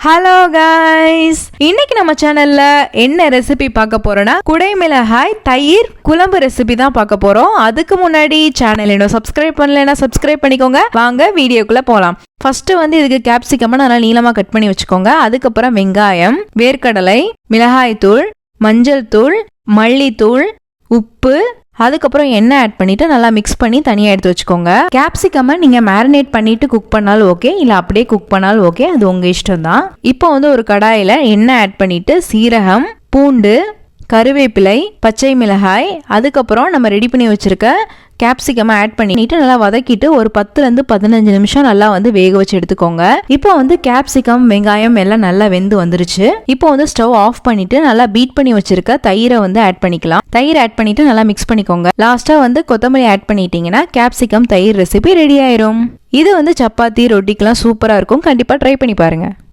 Hello guys, இன்னைக்கு நம்ம சேனல்ல என்ன ரெசிபி பார்க்க போறோம்னா குடைமிளகாய் தயிர் குழம்பு ரெசிபி தான் பார்க்க போறோம். அதுக்கு முன்னாடி சேனல் இன்னும் சப்ஸ்கிரைப் பண்ணலைன்னா சப்ஸ்கிரைப் பண்ணிக்கோங்க. வாங்க வீடியோக்குள்ள போலாம். ஃபர்ஸ்ட் இதுக்கு கேப்சிகம் நல்லா நீளமா கட் பண்ணி வச்சுக்கோங்க. அதுக்கப்புறம் வெங்காயம், வேர்க்கடலை, மிளகாய் தூள், மஞ்சள் தூள், மல்லித்தூள், உப்பு, அதுக்கப்புறம் எண்ணெய் ஆட் பண்ணிட்டு நல்லா மிக்ஸ் பண்ணி தனியாக எடுத்து வச்சுக்கோங்க. கேப்சிகமை நீங்கள் மேரினேட் பண்ணிட்டு குக் பண்ணாலும் ஓகே, இல்லை அப்படியே குக் பண்ணாலும் ஓகே, அது உங்கள் இஷ்டம் தான். இப்போ ஒரு கடாயில் எண்ணெய் ஆட் பண்ணிட்டு சீரகம், பூண்டு, கருவேப்பிலை, பச்சை மிளகாய், அதுக்கப்புறம் நம்ம ரெடி பண்ணி வச்சிருக்க கேப்சிகம் ஆட் பண்ணிட்டு நல்லா வதக்கிட்டு ஒரு 10-15 நிமிஷம் நல்லா வேக வச்சு எடுத்துக்கோங்க. இப்போ கேப்சிகம் வெங்காயம் எல்லாம் நல்லா வெந்து வந்துருச்சு. இப்போ ஸ்டவ் ஆஃப் பண்ணிட்டு நல்லா பீட் பண்ணி வச்சிருக்க தயிரை ஆட் பண்ணிக்கலாம். தயிர் ஆட் பண்ணிட்டு நல்லா மிக்ஸ் பண்ணிக்கோங்க. லாஸ்டா கொத்தமல்லி ஆட் பண்ணிட்டீங்கன்னா கேப்சிகம் தயிர் ரெசிபி ரெடி ஆயிரும். இது சப்பாத்தி ரொட்டிக்கெல்லாம் சூப்பரா இருக்கும். கண்டிப்பா ட்ரை பண்ணி பாருங்க.